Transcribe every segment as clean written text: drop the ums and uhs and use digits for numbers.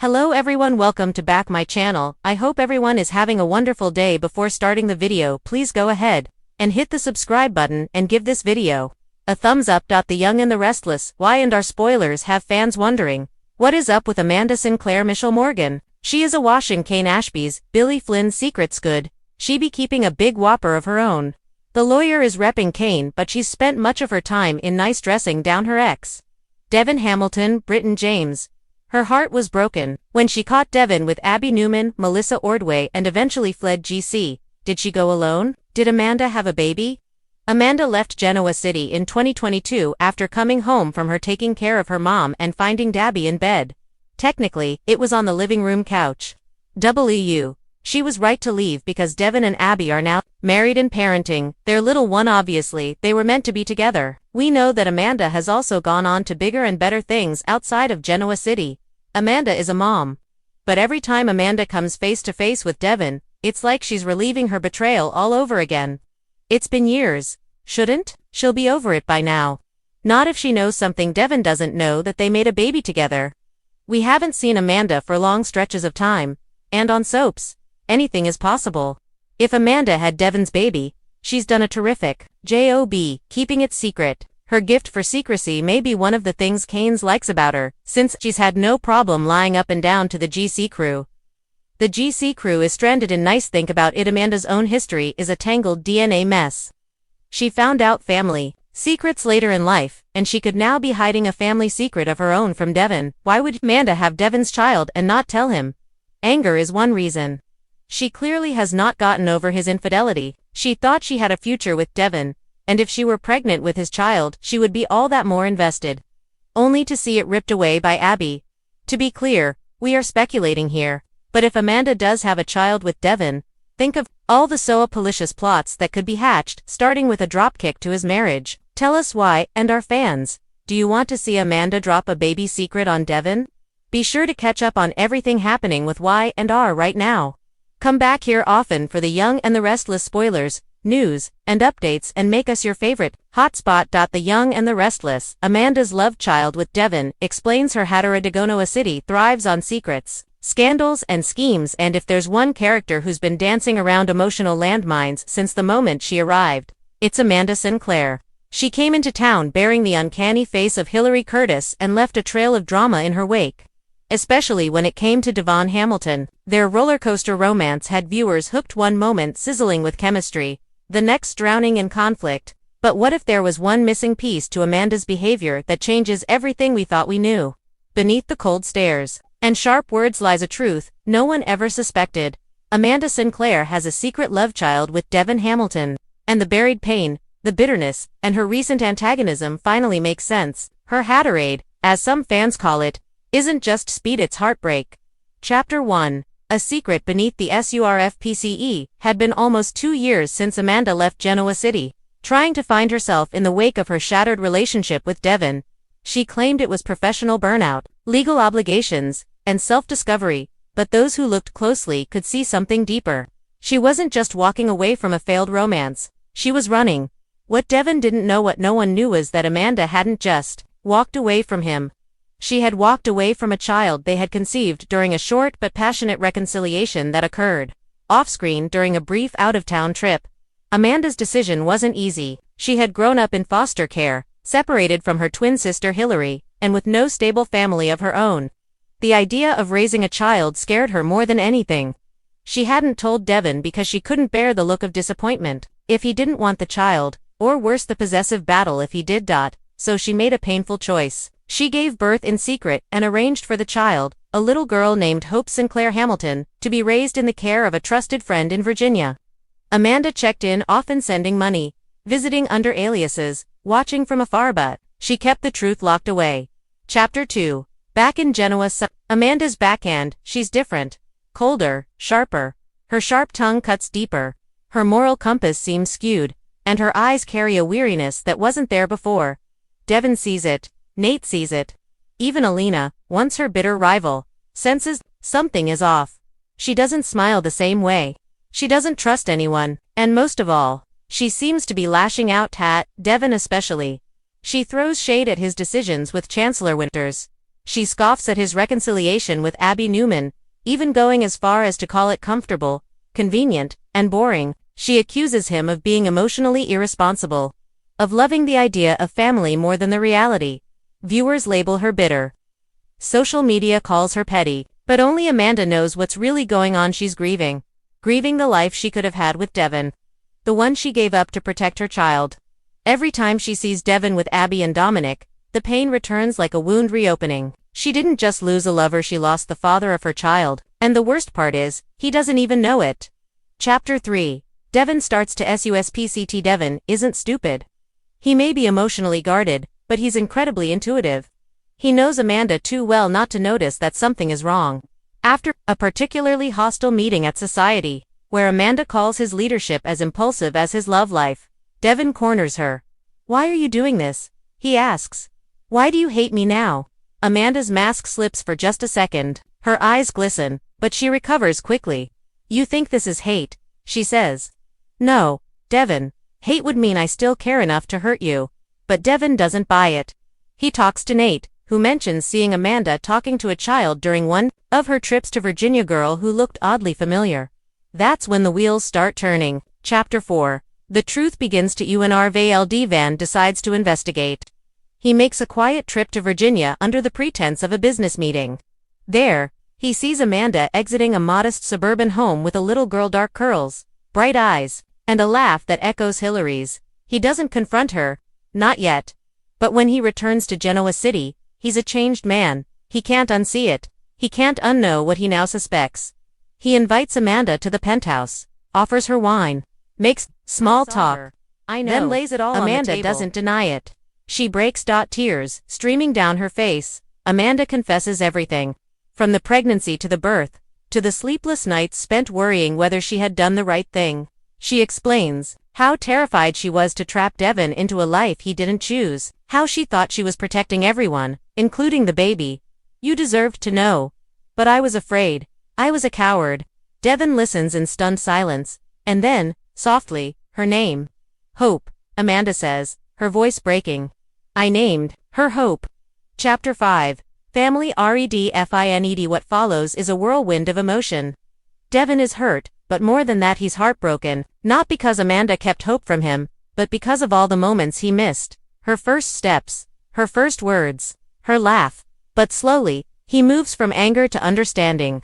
Hello everyone, welcome to back my channel. I hope everyone is having a wonderful day. Before starting the video, please go ahead and hit the subscribe button and give this video a thumbs up. The Young and the Restless, why and our spoilers have fans wondering, what is up with Amanda Sinclair Michelle Morgan? She is a washing Kane Ashby's, Billy Flynn's secrets good, she be keeping a big whopper of her own. The lawyer is repping Kane, but she's spent much of her time in nice dressing down her ex. Devon Hamilton, Britton James. Her heart was broken when she caught Devon with Abby Newman, Melissa Ordway, and eventually fled GC. Did she go alone? Did Amanda have a baby? Amanda left Genoa City in 2022 after coming home from her taking care of her mom and finding Dabby in bed. Technically, it was on the living room couch. She was right to leave because Devon and Abby are now married and parenting their little one. Obviously, they were meant to be together. We know that Amanda has also gone on to bigger and better things outside of Genoa City. Amanda is a mom. But every time Amanda comes face to face with Devon, it's like she's reliving her betrayal all over again. It's been years. Shouldn't she'll be over it by now? Not if she knows something Devon doesn't know, that they made a baby together. We haven't seen Amanda for long stretches of time, and on soaps, anything is possible. If Amanda had Devon's baby, she's done a terrific job keeping it secret. Her gift for secrecy may be one of the things Kane likes about her, since she's had no problem lying up and down to the GC crew. The GC crew is stranded in nice. Think about it, Amanda's own history is a tangled DNA mess. She found out family secrets later in life, and she could now be hiding a family secret of her own from Devon. Why would Amanda have Devon's child and not tell him? Anger is one reason. She clearly has not gotten over his infidelity. She thought she had a future with Devon, and if she were pregnant with his child, she would be all that more invested. Only to see it ripped away by Abby. To be clear, we are speculating here, but if Amanda does have a child with Devon, think of all the so malicious plots that could be hatched, starting with a dropkick to his marriage. Tell us why, and our fans, do you want to see Amanda drop a baby secret on Devon? Be sure to catch up on everything happening with Y&R right now. Come back here often for the Young and the Restless spoilers, news, and updates, and make us your favorite hotspot. The Young and the Restless, Amanda's love child with Devon, explains her Haterade Genoa City thrives on secrets, scandals, and schemes, and if there's one character who's been dancing around emotional landmines since the moment she arrived, it's Amanda Sinclair. She came into town bearing the uncanny face of Hillary Curtis and left a trail of drama in her wake. Especially when it came to Devon Hamilton. Their rollercoaster romance had viewers hooked, one moment sizzling with chemistry, the next drowning in conflict. But what if there was one missing piece to Amanda's behavior that changes everything we thought we knew? Beneath the cold stares and sharp words lies a truth no one ever suspected. Amanda Sinclair has a secret love child with Devon Hamilton, and the buried pain, the bitterness, and her recent antagonism finally makes sense. Her Haterade, as some fans call it, isn't just speed, it's heartbreak. Chapter 1. A secret beneath the surfpce. Had been almost 2 years since Amanda left Genoa City, trying to find herself in the wake of her shattered relationship with Devon. She claimed it was professional burnout, legal obligations, and self-discovery, but those who looked closely could see something deeper. She wasn't just walking away from a failed romance, she was running. What Devon didn't know, what no one knew, was that Amanda hadn't just walked away from him. She had walked away from a child they had conceived during a short but passionate reconciliation that occurred off-screen during a brief out-of-town trip. Amanda's decision wasn't easy. She had grown up in foster care, separated from her twin sister Hillary, and with no stable family of her own. The idea of raising a child scared her more than anything. She hadn't told Devon because she couldn't bear the look of disappointment if he didn't want the child, or worse, the possessive battle if he did. So she made a painful choice. She gave birth in secret and arranged for the child, a little girl named Hope Sinclair Hamilton, to be raised in the care of a trusted friend in Virginia. Amanda checked in, often sending money, visiting under aliases, watching from afar, but she kept the truth locked away. Chapter 2. Back in Genoa. Amanda's backhand, she's different. Colder, sharper. Her sharp tongue cuts deeper. Her moral compass seems skewed, and her eyes carry a weariness that wasn't there before. Devon sees it. Nate sees it. Even Alina, once her bitter rival, senses something is off. She doesn't smile the same way. She doesn't trust anyone, and most of all, she seems to be lashing out at Devon especially. She throws shade at his decisions with Chancellor Winters. She scoffs at his reconciliation with Abby Newman, even going as far as to call it comfortable, convenient, and boring. She accuses him of being emotionally irresponsible, of loving the idea of family more than the reality. Viewers label her bitter. Social media calls her petty, but only Amanda knows what's really going on. She's grieving. Grieving the life she could have had with Devon. The one she gave up to protect her child. Every time she sees Devon with Abby and Dominic, the pain returns like a wound reopening. She didn't just lose a lover, she lost the father of her child, and the worst part is, he doesn't even know it. Chapter 3. Devon starts to SUSPCT. Devon isn't stupid. He may be emotionally guarded, but he's incredibly intuitive. He knows Amanda too well not to notice that something is wrong. After a particularly hostile meeting at Society, where Amanda calls his leadership as impulsive as his love life, Devon corners her. "Why are you doing this?" he asks. "Why do you hate me now?" Amanda's mask slips for just a second. Her eyes glisten, but she recovers quickly. "You think this is hate," she says. "No, Devon. Hate would mean I still care enough to hurt you." But Devon doesn't buy it. He talks to Nate, who mentions seeing Amanda talking to a child during one of her trips to Virginia, girl who looked oddly familiar. That's when the wheels start turning. Chapter 4. The truth begins to unravel. Devon decides to investigate. He makes a quiet trip to Virginia under the pretense of a business meeting. There, he sees Amanda exiting a modest suburban home with a little girl, dark curls, bright eyes, and a laugh that echoes Hillary's. He doesn't confront her, not yet. But when he returns to Genoa City, he's a changed man. He can't unsee it. He can't unknow what he now suspects. He invites Amanda to the penthouse, offers her wine, makes small talk, then lays it all on the table. Amanda doesn't deny it. She breaks. Tears streaming down her face. Amanda confesses everything. From the pregnancy to the birth, to the sleepless nights spent worrying whether she had done the right thing. She explains how terrified she was to trap Devon into a life he didn't choose, how she thought she was protecting everyone, including the baby. "You deserved to know. But I was afraid. I was a coward." Devon listens in stunned silence, and then, softly, "Her name." "Hope," Amanda says, her voice breaking. "I named her Hope." Chapter 5. Family Redfined. What follows is a whirlwind of emotion. Devon is hurt, but more than that, he's heartbroken, not because Amanda kept Hope from him, but because of all the moments he missed. Her first steps, her first words, her laugh. But slowly, he moves from anger to understanding.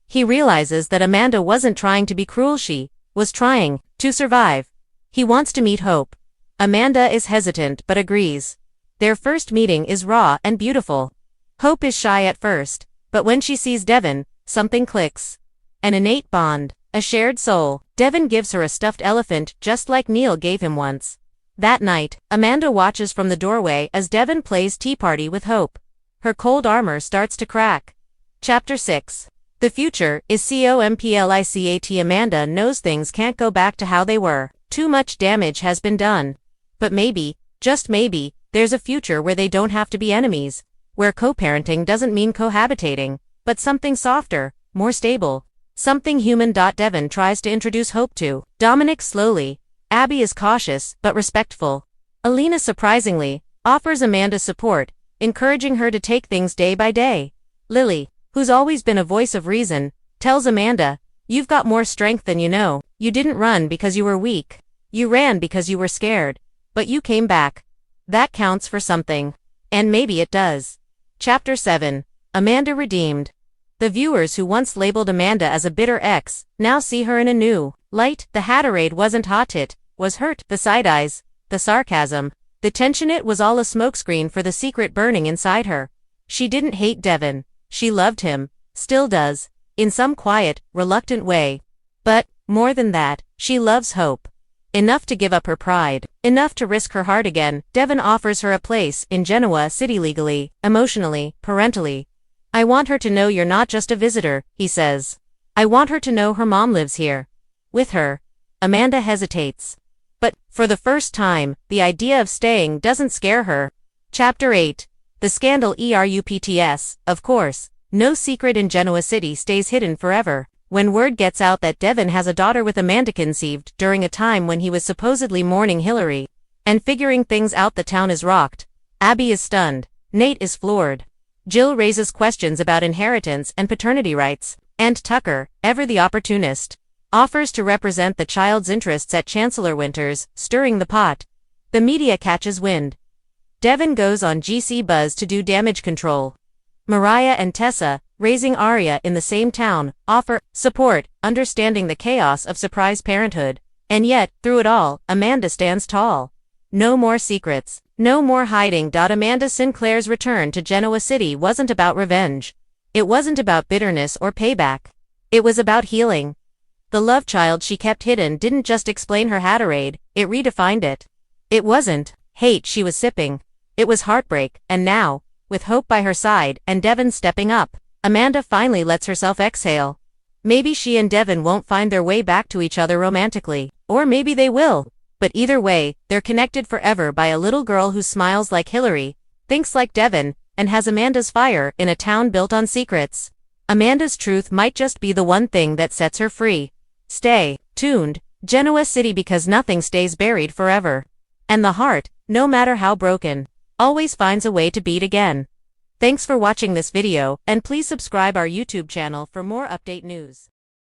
He realizes that Amanda wasn't trying to be cruel, she was trying to survive. He wants to meet Hope. Amanda is hesitant but agrees. Their first meeting is raw and beautiful. Hope is shy at first, but when she sees Devon, something clicks. An innate bond, a shared soul. Devon gives her a stuffed elephant just like Neil gave him once. That night, Amanda watches from the doorway as Devon plays tea party with Hope. Her cold armor starts to crack. Chapter 6. The future is complicit. Amanda knows things can't go back to how they were. Too much damage has been done. But maybe, just maybe, there's a future where they don't have to be enemies, where co-parenting doesn't mean cohabitating, but something softer, more stable, something human. Devon tries to introduce Hope to Dominic slowly. Abby is cautious but respectful. Alina surprisingly offers Amanda support, encouraging her to take things day by day. Lily, who's always been a voice of reason, tells Amanda, "You've got more strength than you know. You didn't run because you were weak. You ran because you were scared. But you came back. That counts for something." And maybe it does. Chapter 7. Amanda redeemed. The viewers who once labeled Amanda as a bitter ex now see her in a new light. The Haterade wasn't hot, it was hurt. The side eyes, the sarcasm, the tension, it was all a smokescreen for the secret burning inside her. She didn't hate Devon. She loved him, still does, in some quiet, reluctant way. But, more than that, she loves Hope. Enough to give up her pride, enough to risk her heart again. Devon offers her a place in Genoa City legally, emotionally, parentally. "I want her to know you're not just a visitor," he says. "I want her to know her mom lives here. With her." Amanda hesitates. But, for the first time, the idea of staying doesn't scare her. Chapter 8. The scandal erupts. Of course, no secret in Genoa City stays hidden forever. When word gets out that Devon has a daughter with Amanda, conceived during a time when he was supposedly mourning Hillary and figuring things out, the town is rocked. Abby is stunned. Nate is floored. Jill raises questions about inheritance and paternity rights, and Tucker, ever the opportunist, offers to represent the child's interests at Chancellor Winters, stirring the pot. The media catches wind. Devon goes on GC Buzz to do damage control. Mariah and Tessa, raising Arya in the same town, offer support, understanding the chaos of surprise parenthood. And yet, through it all, Amanda stands tall. No more secrets. No more hiding. Amanda Sinclair's return to Genoa City wasn't about revenge. It wasn't about bitterness or payback. It was about healing. The love child she kept hidden didn't just explain her Haterade, it redefined it. It wasn't hate she was sipping. It was heartbreak, and now, with Hope by her side and Devon stepping up, Amanda finally lets herself exhale. Maybe she and Devon won't find their way back to each other romantically, or maybe they will. But either way, they're connected forever by a little girl who smiles like Hillary, thinks like Devon, and has Amanda's fire in a town built on secrets. Amanda's truth might just be the one thing that sets her free. Stay tuned, Genoa City, because nothing stays buried forever. And the heart, no matter how broken, always finds a way to beat again. Thanks for watching this video, and please subscribe our YouTube channel for more update news.